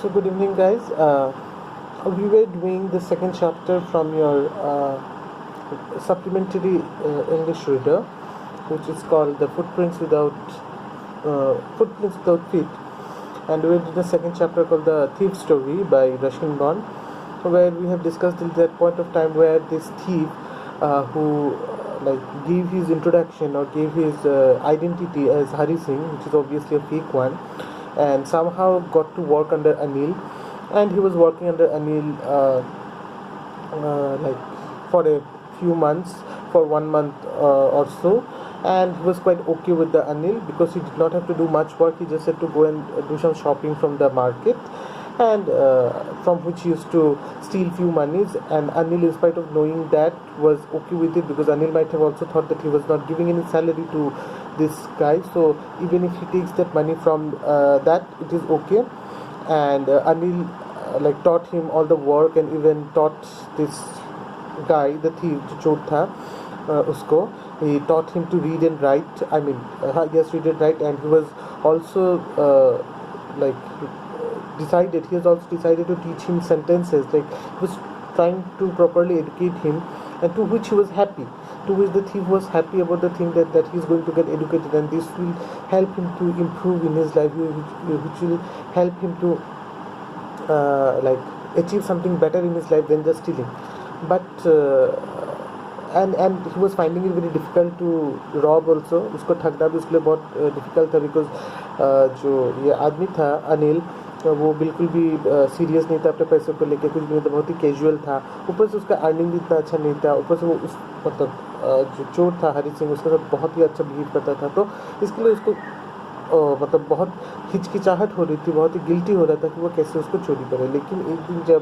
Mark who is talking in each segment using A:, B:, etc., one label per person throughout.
A: So good evening, guys. We were doing the second chapter from your supplementary English reader, which is called "The Footprints Without Feet," and we did the second chapter called "The Thief Story" by Ruskin Bond, where we have discussed till that point of time where this thief, who gave his introduction or gave his identity as Hari Singh, which is obviously a fake one, and somehow got to work under Anil, and he was working under Anil for a few months, for 1 month or so, and he was quite okay with the Anil because he did not have to do much work. He just had to go and do some shopping from the market, and from which he used to steal few monies, and Anil, in spite of knowing that, was okay with it because Anil might have also thought that he was not giving any salary to this guy, so even if he takes that money from that, it is okay. And Anil taught him all the work and even taught this guy, the thief, जो चोर था उसको, he taught him to read and write. Yes, read and write, and he was also he has also decided to teach him sentences. He was trying to properly educate him, and to which he was happy. To which the thief was happy about the thing that he is going to get educated, and this will help him to improve in his life, which will help him to achieve something better in his life than just stealing. But and he was finding it very difficult to rob also. उसको ठगना भी उसके लिए बहुत difficult था, because जो ये आदमी था अनिल, वो बिल्कुल भी सीरियस नहीं था अपने पैसों को लेके, कुछ भी नहीं था, बहुत ही कैजुअल था. ऊपर से उसका अर्निंग भी इतना अच्छा नहीं था, ऊपर से वो उस जो चोर था हरी सिंह, उसके साथ बहुत ही अच्छा बिहेव करता था. तो इसके लिए उसको बहुत हिचकिचाहट हो रही थी, बहुत ही गिल्टी हो रहा था कि वो कैसे उसको चोरी करे. लेकिन एक दिन जब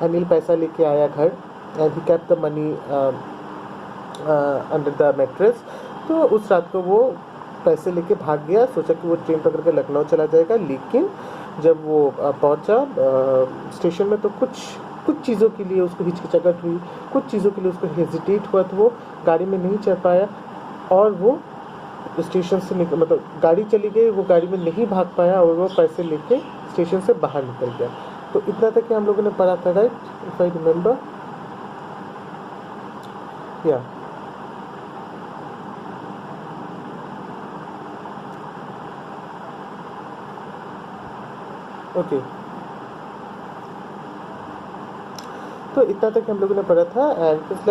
A: अनिल पैसा लेके आया घर, and he kept the money under the mattress, तो उस रात को वो पैसे लेके भाग गया. सोचा कि वो ट्रेन पकड़ के लखनऊ चला जाएगा, लेकिन जब वो पहुंचा स्टेशन में, तो कुछ चीज़ों के लिए उसको हिचकिचाहट हुई, कुछ चीज़ों के लिए उसको हेजिटेट हुआ, तो वो गाड़ी में नहीं चढ़ पाया, और वो स्टेशन से गाड़ी चली गई, वो गाड़ी में नहीं भाग पाया, और वो पैसे लेके स्टेशन से बाहर निकल गया. तो इतना तक कि हम लोगों ने पढ़ा था, राइट, इफ आई रिमेम्बर. या ओके, तो इतना तक हम लोगों ने पढ़ा था. And it's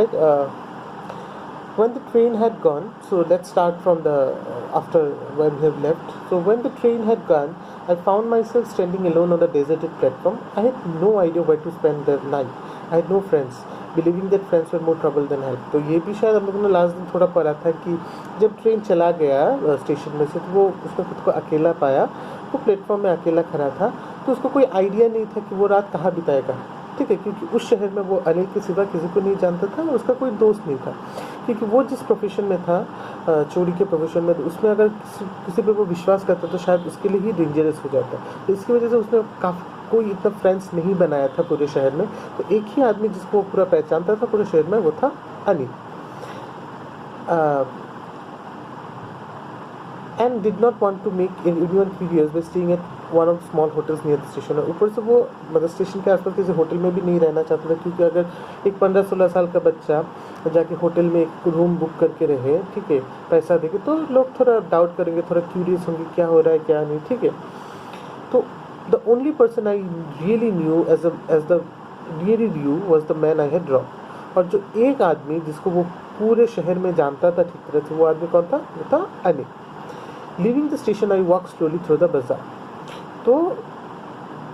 A: when the train had gone, so let's start from the after when we have left. So when the train had gone, I found myself standing alone on the deserted platform. I had no idea where to spend the night. I had no friends, believing that friends were more trouble than help. तो ये भी शायद हम लोगों ने last दिन थोड़ा पढ़ा था कि जब ट्रेन चला गया स्टेशन में से, तो वो उसने खुद को अकेला पाया. वो प्लेटफॉर्म में अकेला खड़ा था, तो उसको कोई आइडिया नहीं था कि वो रात कहाँ बिताएगा. ठीक है, क्योंकि उस शहर में वो अनिल के सिवा किसी को नहीं जानता था, उसका कोई दोस्त नहीं था, क्योंकि वो जिस प्रोफेशन में था, चोरी के प्रोफेशन में, तो उसमें अगर किसी पे वो विश्वास करता तो शायद उसके लिए ही डेंजरस हो जाता. तो इसकी वजह से उसने कोई इतना फ्रेंड्स नहीं बनाया था पूरे शहर में. तो एक ही आदमी जिसको वो पूरा पहचानता था पूरे शहर में, वो था Anil. And did not want to make anyone curious by staying at one of the small hotels near the station. ऊपर से वो स्टेशन के आसपास किसी होटल में भी नहीं रहना चाहता था, क्योंकि अगर एक 15-16 साल का बच्चा जाके होटल में एक रूम बुक करके रहे, ठीक है, पैसा देके, तो लोग थोड़ा डाउट करेंगे, थोड़ा क्यूरियस होंगे क्या हो रहा है क्या नहीं. ठीक है, तो the only person I really new age the really knew was the man I had drop. और जो एक आदमी जिसको वो पूरे शहर में जानता था ठीक तरह से, वो आदमी कौन था? वो था Anil. Leaving the station, I walked slowly through the bazaar. तो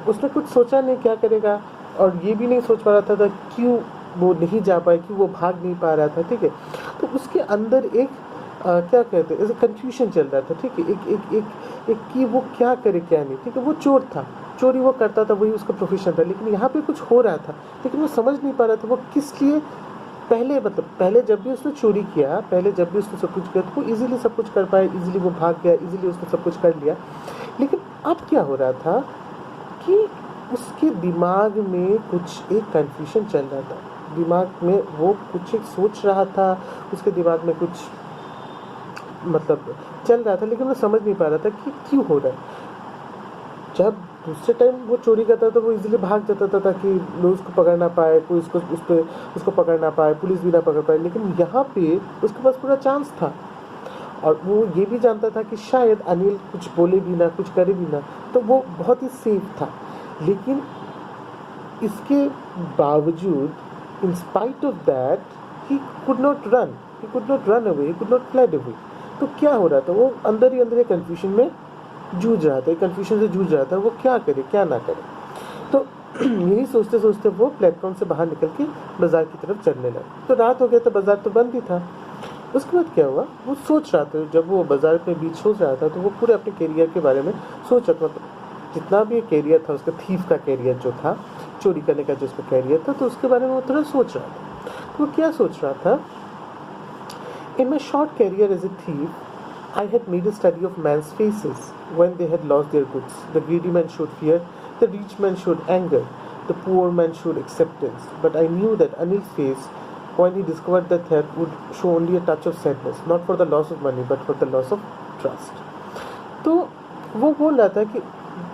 A: उसने कुछ सोचा नहीं क्या करेगा, और ये भी नहीं सोच पा रहा था क्यों वो नहीं जा पाया, क्यों वो भाग नहीं पा रहा था. ठीक है, तो उसके अंदर एक क्या कहते हैं, ऐसे कंफ्यूजन चल रहा था. ठीक है, एक कि वो क्या करे क्या नहीं. ठीक है, वो चोर था, चोरी वो करता था, वही उसका प्रोफेशन था, लेकिन यहाँ पे कुछ हो रहा था, लेकिन वो समझ नहीं पा रहा था वो किस लिए. पहले जब भी उसने चोरी किया, पहले जब भी उसने सब कुछ किया, तो वो इजीली सब कुछ कर पाया, इजीली वो भाग गया, इजीली उसने सब कुछ कर लिया. लेकिन अब क्या हो रहा था कि उसके दिमाग में कुछ एक कन्फ्यूजन चल रहा था. दिमाग में वो कुछ एक सोच रहा था, उसके दिमाग में कुछ चल रहा था, लेकिन वो समझ नहीं पा रहा था कि क्यों हो रहा है. जब दूसरे टाइम वो चोरी करता था तो वो इजीली भाग जाता था ताकि लोग उसको पकड़ ना पाए, कोई उसको पकड़ ना पाए, पुलिस भी ना पकड़ पाए। लेकिन यहाँ पे उसके पास पूरा चांस था और वो ये भी जानता था कि शायद अनिल कुछ बोले भी ना, कुछ करे भी ना, तो वो बहुत ही सेफ था। लेकिन इसके बावजूद, in spite of that, he could not run away, he could not flied away. तो क्या हो रहा था, वो अंदर ही अंदर एक कन्फ्यूजन में जूझ रहा था, एक कन्फ्यूजन से जूझ रहा था, वो क्या करे क्या ना करे। तो यही सोचते सोचते वो प्लेटफॉर्म से बाहर निकल के बाजार की तरफ चलने लगा। तो रात हो गया था, बाजार तो बंद ही था। उसके बाद क्या हुआ, वो सोच रहा था, जब वो बाजार में बीच सोच रहा था तो वो पूरे अपने करियर के बारे में सोच रहा था। जितना भी करियर था उसका, थीफ का करियर जो था, चोरी करने का जो उसका करियर था, तो उसके बारे में वो थोड़ा सोच रहा था। तो वो क्या सोच रहा था, in my short career as a thief I had made a study of man's faces when they had lost their goods. The greedy man showed fear, the rich man showed anger, the poor man showed acceptance. But I knew that Anil's face, when he discovered the theft, would show only a touch of sadness, not for the loss of money, but for the loss of trust. तो वो बोल रहा था कि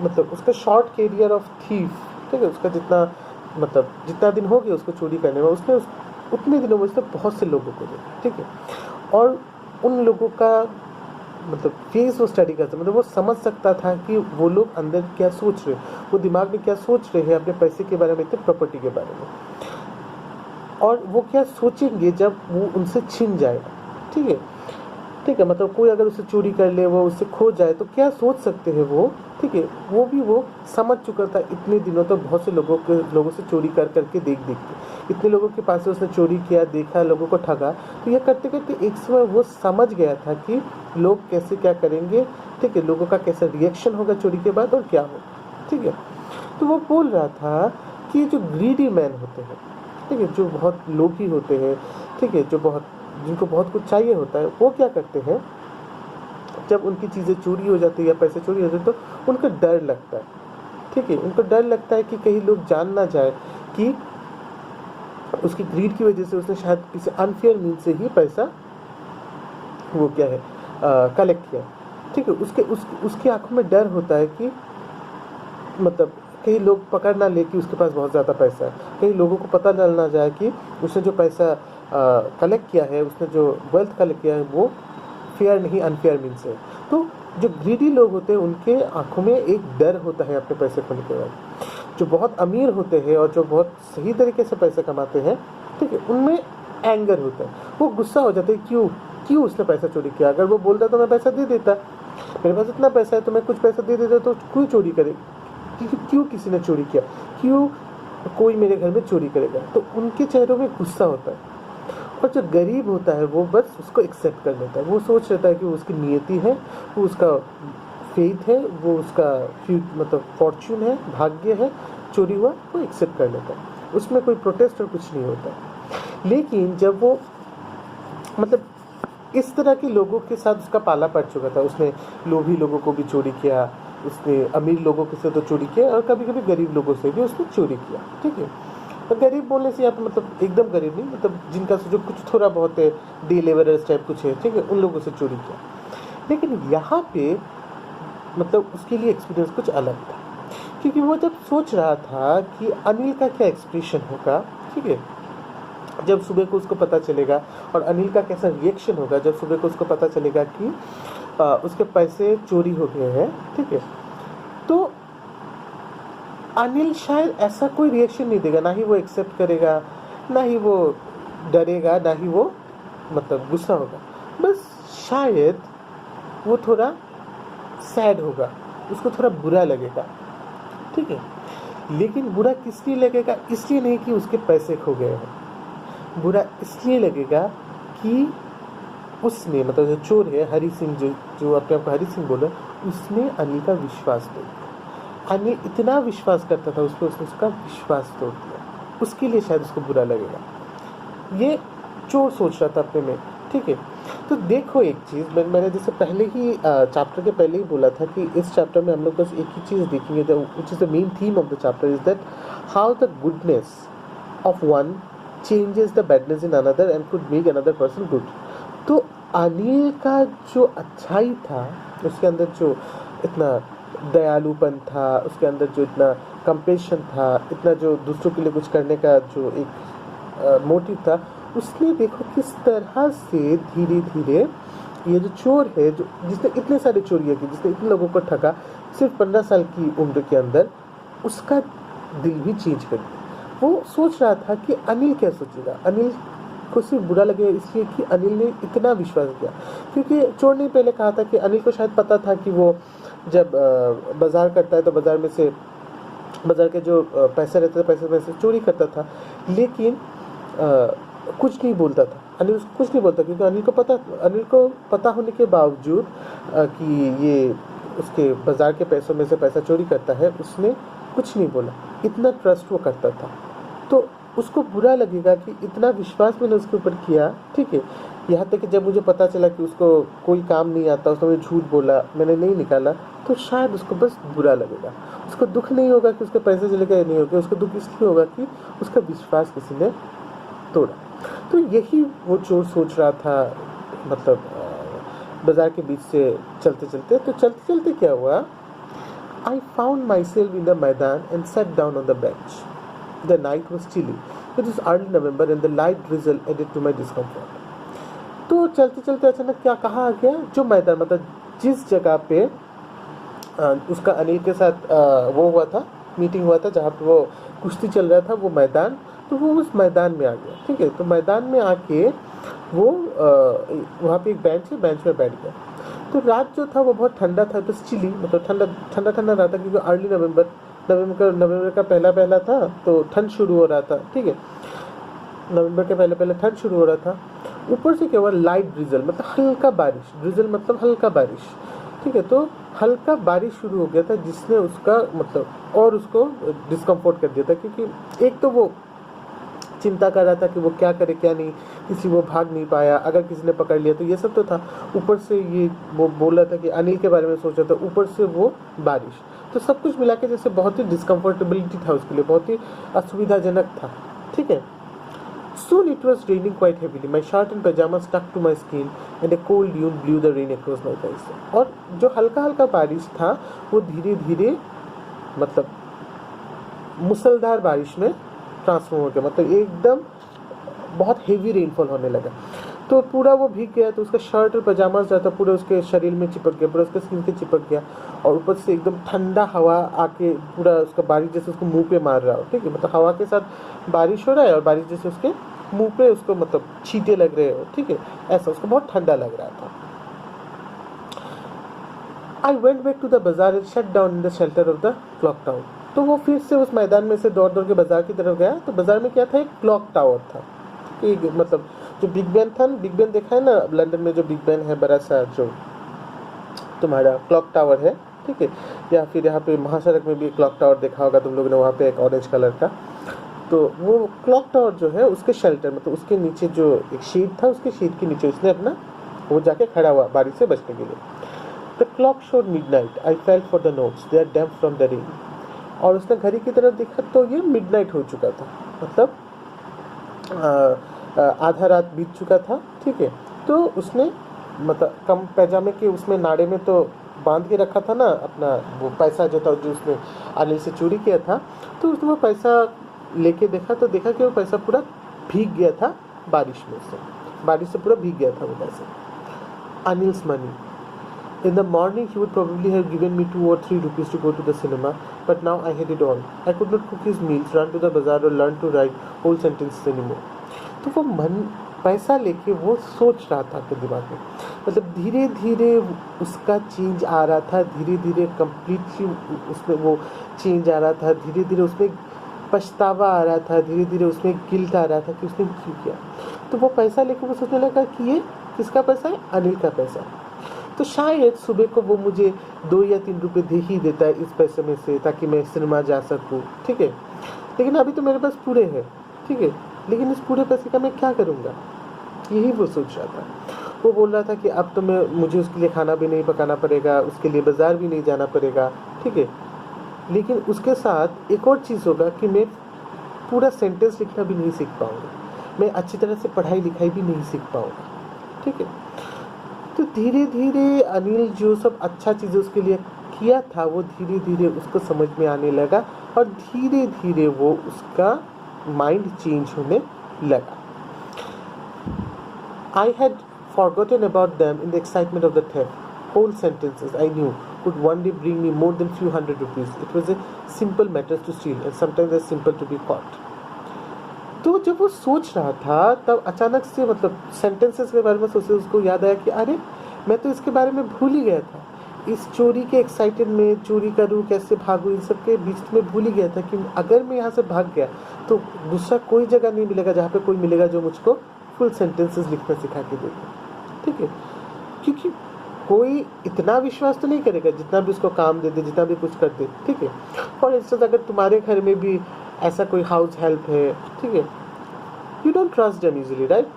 A: मतलब उसका short career of thief, ठीक है, उसका जितना दिन हो गया उसको चोरी करने में, उसने उतने दिनों में उसने बहुत से लोगों को देखा, ठीक है, और उन लोगों का फेस वो स्टडी करता, वो समझ सकता था कि वो लोग अंदर क्या सोच रहे, वो दिमाग में क्या सोच रहे हैं अपने पैसे के बारे में, इतने प्रॉपर्टी के बारे में, और वो क्या सोचेंगे जब वो उनसे छिन जाएगा। ठीक है, कोई अगर उसे चोरी कर ले, वो उससे खो जाए, तो क्या सोच सकते हैं वो, ठीक है, वो समझ चुका था इतने दिनों तक, बहुत से लोगों से चोरी करके देख के इतने लोगों के पास से उसने चोरी किया, देखा, लोगों को ठगा। तो यह करते करते एक समय वो समझ गया था कि लोग कैसे क्या करेंगे, ठीक है, लोगों का कैसा रिएक्शन होगा चोरी के बाद और क्या होगा, ठीक है। तो वो बोल रहा था कि जो ग्रीडी मैन होते हैं, ठीक है, जो बहुत लोभी होते हैं, ठीक है, जिनको बहुत कुछ चाहिए होता है, वो क्या करते हैं, जब उनकी चीज़ें चोरी हो जाती है या पैसे चोरी हो जाते हैं तो उनको डर लगता है, ठीक है, उनको डर लगता है कि कहीं लोग जान ना जाए कि उसकी ग्रीड की वजह से उसने शायद किसी अनफेयर मीन से ही पैसा वो क्या है कलेक्ट किया, ठीक है। उसकी आंखों में डर होता है कि कहीं लोग पकड़ ना ले कि उसके पास बहुत ज़्यादा पैसा है, कहीं लोगों को पता चल ना जाए कि उसने जो पैसा कलेक्ट किया है, उसने जो वेल्थ कलेक्ट किया है वो फेयर नहीं, अनफेयर मीन से। तो जो ग्रीडी लोग होते हैं उनके आंखों में एक डर होता है अपने पैसे खोने के बाद। जो बहुत अमीर होते हैं और जो बहुत सही तरीके से पैसे कमाते हैं, ठीक है, उनमें एंगर होता है, वो गुस्सा हो जाते हैं, क्यों उसने पैसा चोरी किया। अगर वो बोलता तो मैं पैसा दे देता, मेरे पास इतना पैसा है तो मैं कुछ पैसा दे देता, तो क्यों चोरी करे, क्यों किसी ने चोरी किया, क्यों कोई मेरे घर में चोरी करेगा। तो उनके चेहरों में गुस्सा होता है। और जो गरीब होता है वो बस उसको एक्सेप्ट कर लेता है, वो सोच लेता है कि वो उसकी नियति है, वो उसका फेथ है, वो उसका फॉर्च्यून है, भाग्य है, चोरी हुआ वो एक्सेप्ट कर लेता है, उसमें कोई प्रोटेस्ट और कुछ नहीं होता। लेकिन जब वो इस तरह के लोगों के साथ उसका पाला पड़ चुका था, उसने लोभी लोगों को भी चोरी किया, उसने अमीर लोगों के से तो चोरी किया और कभी कभी गरीब लोगों से भी उसने चोरी किया, ठीक है। तो गरीब बोलने से यहाँ पे एकदम गरीब नहीं, जिनका जो कुछ थोड़ा बहुत है, डे लेवरर्स टाइप कुछ है, ठीक है, उन लोगों से चोरी किया। लेकिन यहाँ पे उसके लिए एक्सपीरियंस कुछ अलग था, क्योंकि वो जब सोच रहा था कि अनिल का क्या एक्सप्रेशन होगा, ठीक है, जब सुबह को उसको पता चलेगा, और अनिल का कैसा रिएक्शन होगा जब सुबह को उसको पता चलेगा कि उसके पैसे चोरी हो गए हैं, ठीक है, तो अनिल शायद ऐसा कोई रिएक्शन नहीं देगा, ना ही वो एक्सेप्ट करेगा, ना ही वो डरेगा, ना ही वो गुस्सा होगा, बस शायद वो थोड़ा सैड होगा, उसको थोड़ा बुरा लगेगा, ठीक है। लेकिन बुरा किस लिए लगेगा, इसलिए नहीं कि उसके पैसे खो गए हैं, बुरा इसलिए लगेगा कि उसने जो चोर है हरी सिंह, जो अपने आप को हरी सिंह बोला, उसने अनिल का विश्वास तोड़ दिया। अनिल इतना विश्वास करता था उस पर, उसने उसका विश्वास तोड़ दिया, उसके लिए शायद उसको बुरा लगेगा, ये चोर सोच रहा था अपने में, ठीक है। तो देखो एक चीज़, मैंने जैसे पहले ही चैप्टर के पहले ही बोला था कि इस चैप्टर में हम लोग बस एक ही चीज़ देखेंगे, which is the main theme of the chapter, is that how the goodness of one changes the badness in another and could make another person good। तो अनिल का जो अच्छाई था, उसके अंदर जो इतना दयालुपन था, उसके अंदर जो इतना कंपेशन था, इतना जो दूसरों के लिए कुछ करने का जो एक मोटिव था, उसने देखो किस तरह से धीरे धीरे ये जो चोर है, जो जिसने इतने सारे चोरियाँ की, जिसने इतने लोगों को ठगा सिर्फ 15 साल की उम्र के अंदर, उसका दिल भी चेंज कर दिया। वो सोच रहा था कि अनिल क्या सोचेगा, अनिल को सिर्फ बुरा लगेगा इसलिए कि अनिल ने इतना विश्वास किया। क्योंकि चोर ने पहले कहा था कि अनिल को शायद पता था कि वो जब बाजार करता है तो बाजार में से, बाजार के जो पैसे रहते थे पैसे में से चोरी करता था, लेकिन कुछ नहीं बोलता था। अनिल उसको कुछ नहीं बोलता क्योंकि अनिल को पता होने के बावजूद कि ये उसके बाजार के पैसों में से पैसा चोरी करता है, उसने कुछ नहीं बोला। इतना ट्रस्ट वो करता था, तो उसको बुरा लगेगा कि इतना विश्वास मैंने उसके ऊपर किया, ठीक है। यहाँ तक कि जब मुझे पता चला कि उसको कोई काम नहीं आता, उसने मुझे झूठ बोला, मैंने नहीं निकाला, तो शायद उसको बस बुरा लगेगा। उसको दुख नहीं होगा कि उसके पैसे चले गए, नहीं होगा, उसको दुख इसलिए होगा कि उसका विश्वास किसी ने तोड़ा। तो यही वो चोर सोच रहा था, मतलब बाजार के बीच से चलते चलते क्या हुआ, I found myself in the Maidan and sat down on the bench. The night was chilly. It was early November and the light drizzle added to my discomfort. तो चलते चलते अचानक क्या कहा आ गया, जो मैदान, मतलब जिस जगह पे उसका अनिल के साथ वो हुआ था, मीटिंग हुआ था, जहाँ पे वो कुश्ती चल रहा था, वो मैदान, तो वो उस मैदान में आ गया, ठीक है। तो मैदान में आके वो वहाँ पे एक बेंच है, बेंच में बैठ गया। तो रात जो था वो बहुत ठंडा था, तो चिली, मतलब ठंडा रहा था, क्योंकि अर्ली नवंबर का पहला था, तो ठंड शुरू हो रहा था, ठीक है। नवंबर के पहले ठंड शुरू हो रहा था। ऊपर से क्या हुआ, लाइट ड्रिजल, मतलब हल्का बारिश, ड्रिजल मतलब हल्का बारिश, ठीक है। तो हल्का बारिश शुरू हो गया था, जिसने उसका मतलब और उसको डिस्कम्फोर्ट कर दिया था, क्योंकि एक तो वो चिंता कर रहा था कि वो क्या करे क्या नहीं, इसलिए वो भाग नहीं पाया, अगर किसी ने पकड़ लिया तो ये सब तो था। ऊपर से ये वो बोल रहा था कि अनिल के बारे में सोच रहा था, ऊपर से वो बारिश, तो सब कुछ मिला के जैसे बहुत ही डिस्कम्फर्टेबिलिटी था उसके लिए, बहुत ही असुविधाजनक था, ठीक है। Soon it was raining quite heavily. My shirt and pajamas stuck to my skin and a cold dune blew the rain across my face. और जो हल्का हल्का बारिश था वो धीरे धीरे मतलब मूसलाधार बारिश में ट्रांसफॉर्म हो गया, मतलब एकदम बहुत हेवी रेनफॉल होने लगा। तो पूरा वो भीग गया, तो उसका शर्ट और पजामा जो था पूरा उसके शरीर में चिपक गया, पूरा उसके स्किन के चिपक गया, और ऊपर से एकदम ठंडा हवा आके पूरा उसका बारिश जैसे उसको मुंह पे मार रहा हो, ठीक है। मतलब हवा के साथ बारिश हो रहा है और बारिश जैसे उसके मुंह पे उसको मतलब छींटे लग रहे हो, ठीक है, ऐसा उसको बहुत ठंडा लग रहा था। I went back to the bazaar and sat down in the shelter of the clock tower. तो वो फिर से उस मैदान में से दौड़ के बाजार की तरफ गया। तो बाजार में क्या था, एक क्लॉक टावर था, एक मतलब जो बिग बैन था, बिग बैन देखा है ना लंदन में, जो बिग बैन है बड़ा सा, जो तुम्हारा क्लॉक टावर है, ठीक है। या फिर यहाँ पे महासड़क में भी एक क्लॉक टावर देखा होगा तुम लोगों ने, वहाँ पे एक ऑरेंज कलर का। तो वो क्लॉक टावर जो है उसके शेल्टर, मतलब उसके नीचे जो एक शीट था, उसके शीट के नीचे उसने अपना वो जाके खड़ा हुआ बारिश से बचने के लिए। The clock showed midnight, I felt for the notes, they are damp from the rain. और उसने घड़ी की तरफ देखा तो ये मिडनाइट हो चुका था, मतलब आधा रात बीत चुका था, ठीक है। तो उसने मतलब कम पैजामे के उसमें नाड़े में तो बांध के रखा था ना अपना वो पैसा जो था, जो उसने अनिल से चोरी किया था। तो उसने वो पैसा लेके देखा, तो देखा कि वो पैसा पूरा भीग गया था बारिश में से, बारिश से पूरा भीग गया था वो पैसा। Anil's money. In the morning he would probably have given me 2 or 3 rupees to go to the cinema, but now I had it all. I could not cook his meals, run to the bazaar or learn to write whole sentences anymore. तो वो मन पैसा लेके वो सोच रहा था अपने दिमाग में, मतलब धीरे धीरे उसका चेंज आ रहा था, धीरे धीरे कम्प्लीटली उसमें वो चेंज आ रहा था, धीरे धीरे उसमें पछतावा आ रहा था, धीरे धीरे उसमें गिल्ट आ रहा था कि उसने क्यों किया। तो वो पैसा लेके वो सोचने लगा कि ये किसका पैसा है, अनिल का पैसा। तो शायद सुबह को वो मुझे 2 या 3 रुपए दे ही देता है इस पैसे में से, ताकि मैं सिनेमा जा सकूं, ठीक है। लेकिन अभी तो मेरे पास पूरे हैं, ठीक है, लेकिन इस पूरे पैसे का मैं क्या करूँगा, यही वो सोच रहा था। वो बोल रहा था कि अब तो मुझे उसके लिए खाना भी नहीं पकाना पड़ेगा, उसके लिए बाज़ार भी नहीं जाना पड़ेगा, ठीक है। लेकिन उसके साथ एक और चीज़ होगा कि मैं पूरा सेंटेंस लिखना भी नहीं सीख पाऊँगा, मैं अच्छी तरह से पढ़ाई लिखाई भी नहीं सीख पाऊँगा, ठीक है। तो धीरे धीरे अनिल जो सब अच्छा चीज़ें उसके लिए किया था वो धीरे धीरे उसको समझ में आने लगा और धीरे धीरे वो उसका माइंड चेंज होने लगा. I had forgotten about them in the excitement of the theft. Whole sentences I knew could one day bring me more than few hundred rupees. It was a simple matter to steal and sometimes as simple to be caught. तो जब वो सोच रहा था तब अचानक से मतलब सेंटेंसेस के बारे में सोचे उसको याद आया कि अरे मैं तो इसके बारे में भूल ही गया था. इस चोरी के एक्साइटेड में चोरी करूँ कैसे भागूँ इन सब के बीच में भूल ही गया था कि अगर मैं यहाँ से भाग गया तो दूसरा कोई जगह नहीं मिलेगा जहाँ पे कोई मिलेगा जो मुझको फुल सेंटेंसेस लिखना सिखा के देगा. ठीक है, क्योंकि कोई इतना विश्वास तो नहीं करेगा जितना भी उसको काम दे दे जितना भी कुछ कर दे. ठीक है, फॉर इंस्टेंस अगर तुम्हारे घर में भी ऐसा कोई हाउस हेल्प है, ठीक है, you don't trust them easily, right.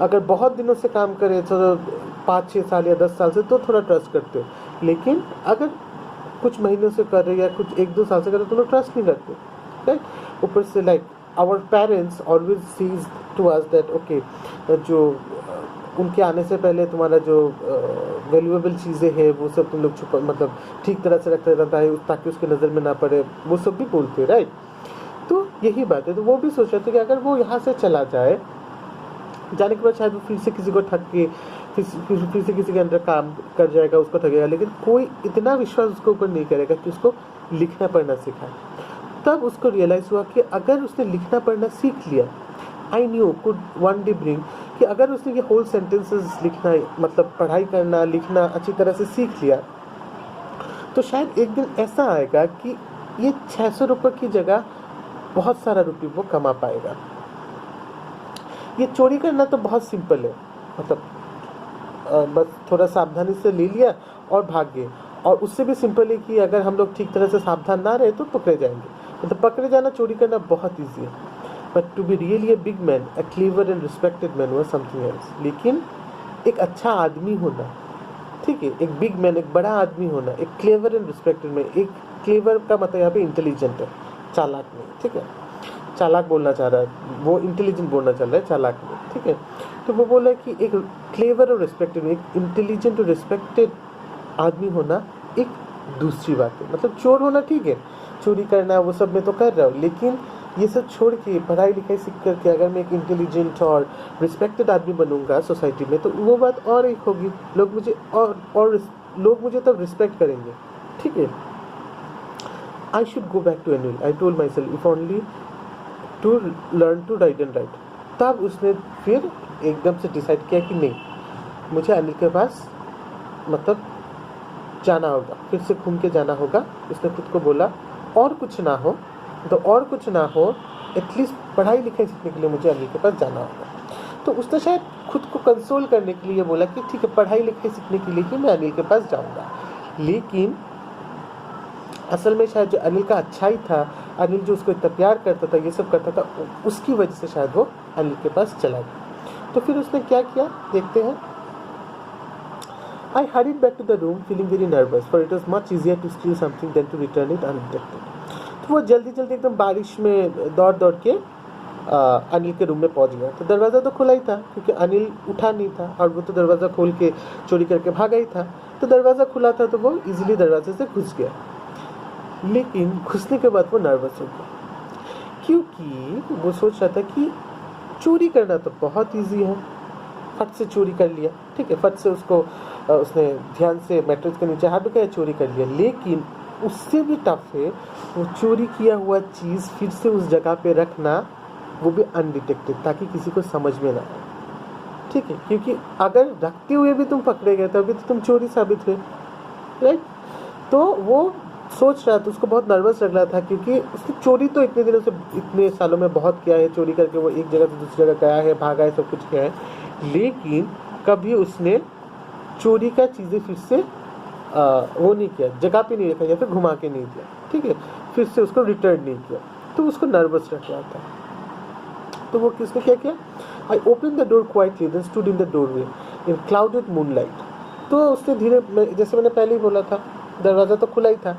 A: अगर बहुत दिनों से काम करे तो 5-6 साल या 10 साल से तो थोड़ा ट्रस्ट करते हो, लेकिन अगर कुछ महीनों से कर रहे या कुछ 1-2 साल से कर रहे तो लोग ट्रस्ट नहीं करते, राइट. ऊपर से like our parents always says to us that okay जो उनके आने से पहले तुम्हारा जो वैल्यूएबल चीज़ें हैं वो सब तुम लोग छुपा मतलब ठीक तरह से रखते रहता है ताकि उसके नज़र में ना पड़े, वो सब भी बोलते हैं, राइट. तो यही बात है. तो वो भी सोच रहे थे कि अगर वो यहाँ से चला जाए, जाने के बाद शायद वो फिर से किसी को ठग के फिर से किसी के अंदर काम कर जाएगा, उसको ठगेगा, लेकिन कोई इतना विश्वास उसके ऊपर नहीं करेगा कि उसको लिखना पढ़ना सिखाए. तब उसको रियलाइज़ हुआ कि अगर उसने लिखना पढ़ना सीख लिया, I knew could one day bring, कि अगर उसने ये होल सेंटेंसेस लिखना मतलब पढ़ाई करना लिखना अच्छी तरह से सीख लिया तो शायद एक दिन ऐसा आएगा कि ये 600 रुपये की जगह बहुत सारा रुपये वो कमा पाएगा. ये चोरी करना तो बहुत सिंपल है, मतलब बस थोड़ा सावधानी से ले लिया और भाग गए. और उससे भी सिंपल है कि अगर हम लोग ठीक तरह से सावधान ना रहे तो पकड़े जाएंगे. मतलब पकड़े जाना चोरी करना बहुत ईजी है. But to be really a big man, a clever and respected man was something else. लेकिन एक अच्छा आदमी होना, ठीक है, एक बिग मैन एक बड़ा आदमी होना, एक क्लेवर एंड रिस्पेक्टेड मैन, एक क्लेवर का मतलब यहाँ पे इंटेलिजेंट है, चालाक नहीं. ठीक है, चालाक बोलना चाह रहा है, वो इंटेलिजेंट बोलना चल रहा है, चालाक नहीं. ठीक है, तो वो बोला कि एक क्लेवर और रिस्पेक्टेड, एक इंटेलिजेंट और रिस्पेक्टेड आदमी होना एक दूसरी बात है. मतलब चोर होना ठीक है, चोरी करना वो सब मैं तो कर रहा हूँ, लेकिन ये सब छोड़ के पढ़ाई लिखाई सीख करके अगर मैं एक इंटेलिजेंट और रिस्पेक्टेड आदमी बनूंगा सोसाइटी में तो वो बात और एक होगी. लोग मुझे और लोग मुझे तब रिस्पेक्ट करेंगे. ठीक है, I should go back to Anil. I told myself if only to learn to ride and write. तब उसने फिर एकदम से डिसाइड किया कि नहीं, मुझे अनिल के पास मतलब जाना होगा, फिर से घूम के जाना होगा. उसने खुद को बोला और कुछ ना हो तो और कुछ ना हो, एटलीस्ट पढ़ाई लिखाई सीखने के लिए मुझे अनिल के पास जाना होगा. तो उसने शायद खुद को कंसोल करने के लिए बोला कि ठीक है पढ़ाई लिखाई सीखने के लिए ही मैं अनिल के पास जाऊंगा. लेकिन असल में शायद जो अनिल का अच्छाई था, अनिल जो उसको इतना प्यार करता था, ये सब करता था, उसकी वजह से शायद वो अनिल के पास चला गया. तो फिर उसने क्या किया देखते हैं. I hurried back to the room feeling very nervous, for it was much easier to steal something than to return it undetected. तो वो जल्दी जल्दी एकदम बारिश में दौड़ के अनिल के रूम में पहुंच गया. तो दरवाज़ा तो खुला ही था क्योंकि अनिल उठा नहीं था और वो तो दरवाज़ा खोल के चोरी करके भागा ही था. तो दरवाज़ा खुला था तो वो इजीली दरवाजे से घुस गया. लेकिन घुसने के बाद वो नर्वस हो गया क्योंकि वो सोच रहा था कि चोरी करना तो बहुत ईजी है, फट से चोरी कर लिया. ठीक है, फट से उसने ध्यान से मैट्रेस के नीचे हाथ ढुकाया, चोरी कर लिया. लेकिन उससे भी टफ है वो चोरी किया हुआ चीज़ फिर से उस जगह पे रखना, वो भी अनडिटेक्टेड, ताकि किसी को समझ में ना आए. ठीक है, क्योंकि अगर रखते हुए भी तुम पकड़े गए तो अभी तो तुम चोरी साबित हुए, राइट. तो वो सोच रहा था, उसको बहुत नर्वस लग रहा था क्योंकि उसने चोरी तो इतने दिनों से इतने सालों में बहुत किया है. चोरी करके वो एक जगह से दूसरी जगह गया है, भागा है, सब कुछ किया है, लेकिन कभी उसने चोरी का चीज़ें फिर से वो नहीं किया, जगह पे नहीं रखा या फिर घुमा के नहीं दिया. ठीक है, फिर से उसको रिटर्न नहीं किया. तो उसको नर्वस रख रहा था. तो वो किसने क्या किया, I open the door quietly then stood in the doorway in clouded moonlight. तो उसने धीरे, जैसे मैंने पहले ही बोला था, दरवाज़ा तो खुला ही था,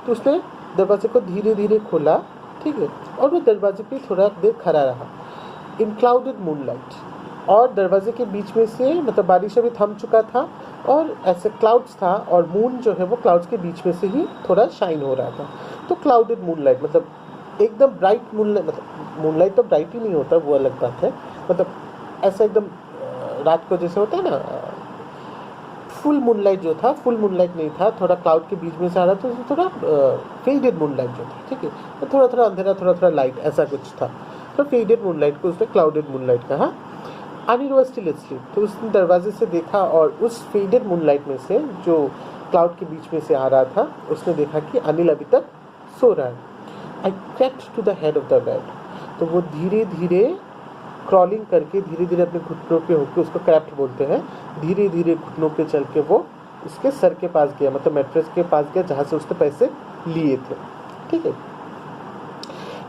A: तो उसने दरवाजे को धीरे धीरे खोला. ठीक है, और वो दरवाजे पे थोड़ा देर खड़ा रहा इन क्लाउडेड मूनलाइट. और दरवाजे के बीच में से मतलब बारिश अभी थम चुका था और ऐसे क्लाउड्स था और मून जो है वो क्लाउड्स के बीच में से ही थोड़ा शाइन हो रहा था। तो क्लाउडेड मूनलाइट मतलब एकदम ब्राइट मूनलाइट, मतलब मूनलाइट तो ब्राइट ही नहीं होता, वो अलग बात है, मतलब ऐसा एकदम रात को जैसे होता है ना, फुल मूनलाइट जो था, फुल मूनलाइट नहीं था, थोड़ा क्लाउड के बीच में से आ रहा था, तो थोड़ा फेडेड मूनलाइट जो था, ठीक है, तो थोड़ा थोड़ा अंधेरा थोड़ा थोड़ा लाइट ऐसा कुछ था। तो फेडेड मूनलाइट को उसने क्लाउडेड मूनलाइट कहा। अनिल वॉज स्टिल asleep, तो उसने दरवाजे से देखा और उस फेडेड मूनलाइट में से जो क्लाउड के बीच में से आ रहा था, उसने देखा कि अनिल अभी तक सो रहा है। I crept to the head of the bed, तो वो धीरे धीरे क्रॉलिंग करके धीरे धीरे अपने घुटनों पे होकर, उसको क्रैप्ट बोलते हैं, धीरे धीरे घुटनों पे चल के वो उसके सर के पास गया, मतलब मैट्रेस के पास गया जहाँ से उसने पैसे लिए थे, ठीक है।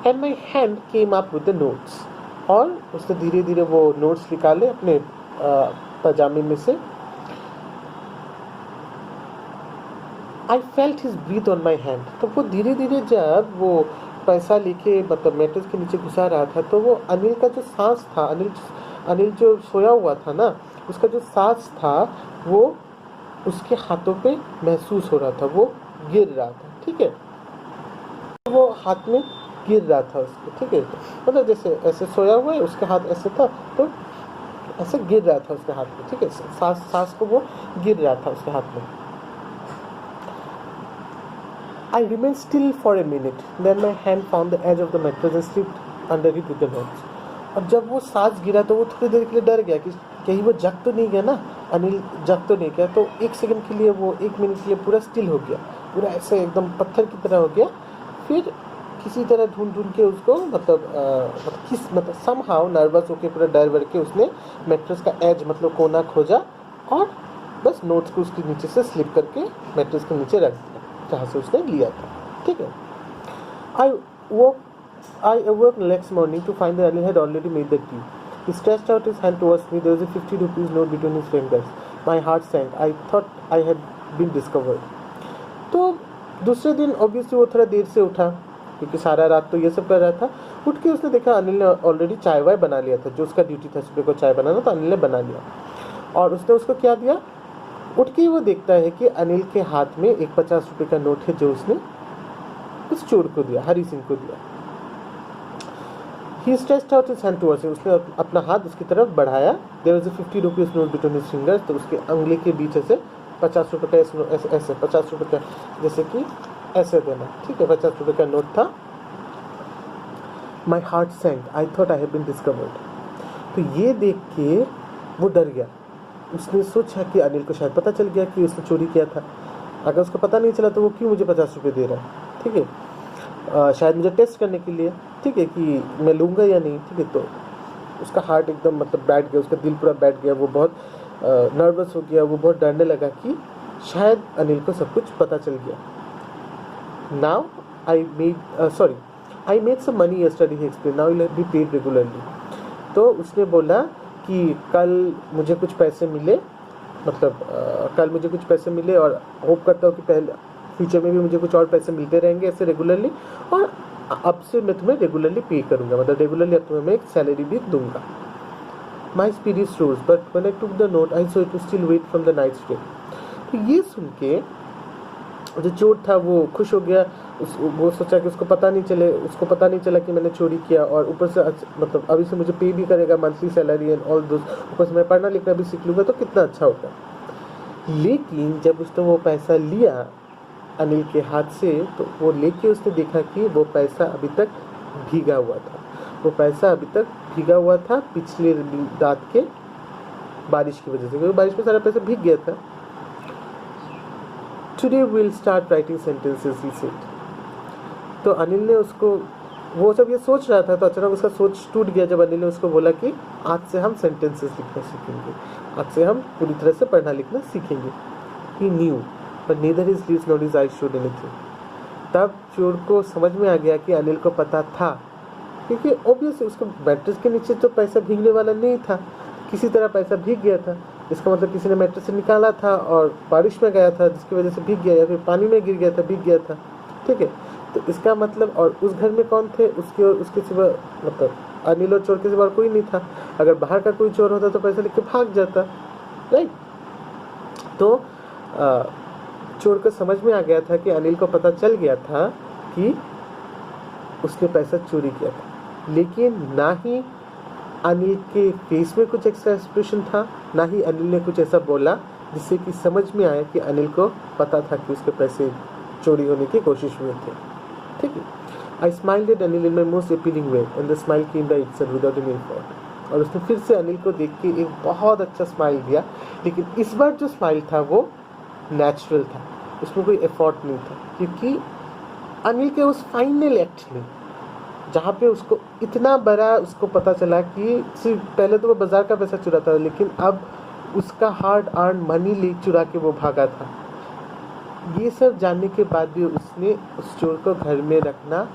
A: And my hand came up with the notes, और उसने धीरे धीरे वो नोट्स निकाले अपने पजामे में से। I felt his breath on my hand, तो वो धीरे धीरे जब वो पैसा लेके मतलब मैट्रेस के नीचे घुसा रहा था, तो वो अनिल का जो सांस था, अनिल जो सोया हुआ था ना, उसका जो सांस था वो उसके हाथों पे महसूस हो रहा था, वो गिर रहा था, ठीक है, वो हाथ में गिर रहा था उसके, ठीक है, मतलब जैसे ऐसे सोया हुआ है, उसके हाथ ऐसे था, तो ऐसे गिर रहा था उसके हाथ में, ठीक है, सांस को वो गिर रहा था उसके हाथ में। I remained still for a minute, then my hand found the edge of the mattress and slipped under it with the notes. और जब वो सांस गिरा तो वो थोड़ी देर के लिए डर गया कि कहीं वो जग तो नहीं गया ना, अनिल जग तो नहीं गया, तो एक सेकंड के लिए वो 1 मिनट के लिए पूरा स्टिल हो गया, पूरा ऐसे एकदम पत्थर की तरह हो गया। फिर किसी तरह ढूंढ के उसको मतलब समहाउ नर्वस होकर पूरा डर वर के उसने मैट्रेस का एज मतलब कोना खोजा और बस नोट्स को उसके नीचे से स्लिप करके मैट्रेस के नीचे रख दिया जहाँ से उसने लिया था, ठीक है। I awoke next morning to find that Anil had already made the tea. He stretched out his hand towards me. There was a 50 rupees note between his fingers. My heart sank. I thought I had been discovered. तो दूसरे दिन obviously वो थोड़ा देर से उठा क्योंकि सारा रात तो ये सब कर रहा था। उठ के उसने देखा अनिल ने ऑलरेडी चाय वाय बना लिया था, जो उसका ड्यूटी था सुबह को चाय बनाना, तो अनिल ने बना लिया और उसने उसको क्या दिया। उठ के वो देखता है कि अनिल के हाथ में एक 50 रुपये का नोट है जो उसने उस चोर को दिया, हरी सिंह को दिया। He stretched out his hand towards him. उसने अपना हाथ उसकी तरफ बढ़ाया। There was a 50 rupees note between his fingers. तो उसके अंगुली के बीच ऐसे 50 रुपये का ऐसे 50 रुपये का जैसे कि ऐसे देना, ठीक है, 50 रुपये का नोट था। My heart sank. I thought I had been discovered. तो ये देख के वो डर गया। उसने सोचा कि अनिल को शायद पता चल गया कि उसने चोरी किया था। अगर उसको पता नहीं चला तो वो क्यों मुझे 50 रुपये दे रहा है, ठीक है, शायद मुझे टेस्ट करने के लिए, ठीक है, कि मैं लूँगा या नहीं, ठीक है। तो उसका हार्ट एकदम मतलब बैठ गया, उसका दिल पूरा बैठ गया, वो बहुत नर्वस हो गया, वो बहुत डरने लगा कि शायद अनिल को सब कुछ पता चल गया। Now I made some money yesterday, he explain, now will be paid regularly. तो उसने बोला कि कल मुझे कुछ पैसे मिले, मतलब कल मुझे कुछ पैसे मिले और होप करता हूँ कि पहले फ्यूचर में भी मुझे कुछ और पैसे मिलते रहेंगे ऐसे रेगुलरली, और अब से मैं तुम्हें रेगुलरली पे करूँगा, मतलब रेगुलरली अब तुम्हें मैं एक सैलरी भी दूंगा। My spirits rose but when I took the note I saw it was still wet from the night straight. तो ये सुन के जो चोर था वो खुश हो गया। वो सोचा कि उसको पता नहीं चला कि मैंने चोरी किया, और ऊपर से मतलब अभी से मुझे पे भी करेगा monthly salary and all those, ऊपर से मैं पढ़ना लिखना भी सीख लूँगा, तो कितना अच्छा होगा। लेकिन जब उसने वो पैसा लिया अनिल के हाथ से, तो वो लेके उसने देखा कि वो पैसा अभी तक भीगा हुआ था। वो पैसा अभी तक भीगा हुआ था पिछले रात के बारिश की वजह से, क्योंकि बारिश में सारा पैसा भीग गया था। Today we'll start writing sentences, he said. तो अनिल ने उसको, वो सब ये सोच रहा था, तो अचानक उसका सोच टूट गया जब अनिल ने उसको बोला कि आज से हम सेंटेंसेस लिखना सीखेंगे, आज से हम पूरी तरह से पढ़ना लिखना सीखेंगे। He knew, but neither his lips nor his eyes showed anything. तब चोर को समझ में आ गया कि अनिल को पता था, क्योंकि ऑब्वियसली उसको मैट्रेस के नीचे तो पैसा भीगने वाला नहीं था, किसी तरह पैसा भीग गया था। इसका मतलब किसी ने मैट्रेस से निकाला था और बारिश में गया था जिसकी वजह से भीग गया, या फिर पानी में गिर गया था, भीग गया था, ठीक है। तो इसका मतलब, और उस घर में कौन थे, उसके और उसके सिवा, मतलब अनिल और चोर के सिवा कोई नहीं था। अगर बाहर का कोई चोर होता तो पैसा लेके भाग जाता, राइट। तो चोर को समझ में आ गया था कि अनिल को पता चल गया था कि उसने पैसा चोरी किया था, लेकिन ना ही अनिल के फेस में कुछ एक्स्ट्रा एक्सप्रेशन था, ना ही अनिल ने कुछ ऐसा बोला जिससे कि समझ में आया कि अनिल को पता था कि उसके पैसे चोरी होने की कोशिश में थे। ठीक है। I smiled at Anil in my most appealing way and the smile came by itself without any effort. और उसने फिर से अनिल को देख के एक बहुत अच्छा स्माइल दिया, लेकिन इस बार जो स्माइल था वो नेचुरल था, उसमें कोई एफर्ट नहीं था, क्योंकि अनिल के उस फाइनल एक्ट में जहाँ पे उसको इतना बड़ा उसको पता चला कि सिर्फ पहले तो वो बाजार का पैसा चुरा था, लेकिन अब उसका हार्ड अर्न मनी ले चुरा के वो भागा था। ये सब जानने के बाद भी उसने उस चोर को घर में रखना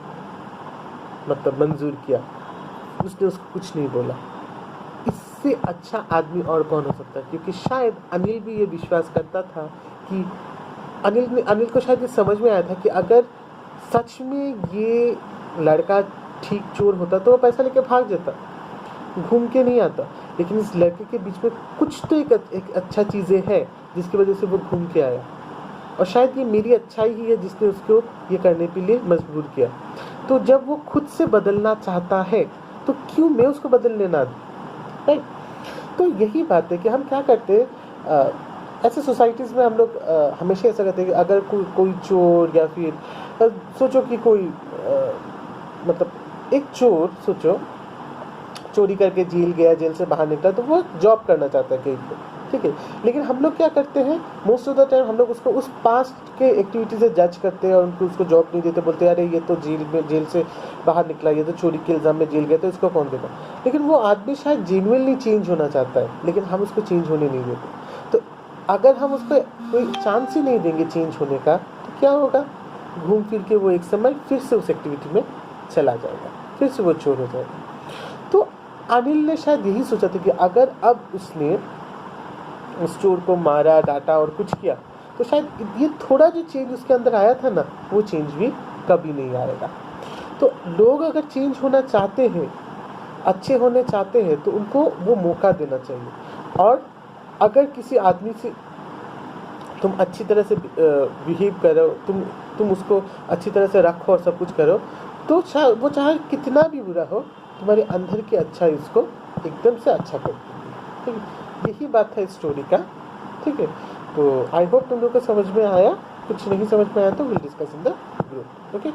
A: मतलब मंजूर किया, उसने उसको कुछ नहीं बोला। इससे अच्छा आदमी और कौन हो सकता है, क्योंकि शायद अनिल भी ये विश्वास करता था कि अनिल को शायद ये समझ में आया था कि अगर सच में ये लड़का ठीक चोर होता तो वो पैसा लेके भाग जाता, घूम के नहीं आता, लेकिन इस लड़के के बीच में कुछ तो एक अच्छा चीज़ें है जिसकी वजह से वो घूम के आया, और शायद ये मेरी अच्छाई ही है जिसने उसको ये करने के लिए मजबूर किया। तो जब वो खुद से बदलना चाहता है तो क्यों मैं उसको बदलने ना दूं, राइट। तो यही बात है कि हम क्या करते हैं, ऐसे सोसाइटीज़ में हम लोग हमेशा ऐसा करते हैं कि अगर कोई चोर या फिर सोचो कि कोई मतलब एक चोर सोचो चोरी करके जेल गया, जेल से बाहर निकला, तो वो जॉब करना चाहता है कहीं पे, ठीक है। लेकिन हम लोग क्या करते हैं, मोस्ट ऑफ द टाइम हम लोग उसको उस पास्ट के एक्टिविटी से जज करते हैं और उनको उसको जॉब नहीं देते, बोलते हैं अरे ये तो जेल से बाहर निकला, ये तो चोरी के इल्ज़ाम में जेल गया, तो इसको कौन देगा। लेकिन वो आदमी शायद जेन्युइनली चेंज होना चाहता है, लेकिन हम उसको चेंज होने नहीं देते। तो अगर हम उसको कोई चांस ही नहीं देंगे चेंज होने का, तो क्या होगा, घूम फिर के वो एक समय फिर से उस एक्टिविटी में चला जाएगा, फिर से वो चोर हो जाएगा। तो अनिल ने शायद यही सोचा था कि अगर अब उसने उस चोर को मारा, डांटा और कुछ किया, तो शायद ये थोड़ा जो चेंज उसके अंदर आया था ना, वो चेंज भी कभी नहीं आएगा। तो लोग अगर चेंज होना चाहते हैं, अच्छे होने चाहते हैं, तो उनको वो मौका देना चाहिए। और अगर किसी आदमी से तुम अच्छी तरह से बिहेव करो, तुम उसको अच्छी तरह से रखो और सब कुछ करो, तो वो चाहे कितना भी बुरा हो, तुम्हारे अंदर की अच्छाई उसको एकदम से अच्छा कर देगी। ठीक है, यही बात है इस स्टोरी का। ठीक है, तो आई होप तुम लोग को समझ में आया। कुछ नहीं समझ में आया तो will discuss in the group. Okay.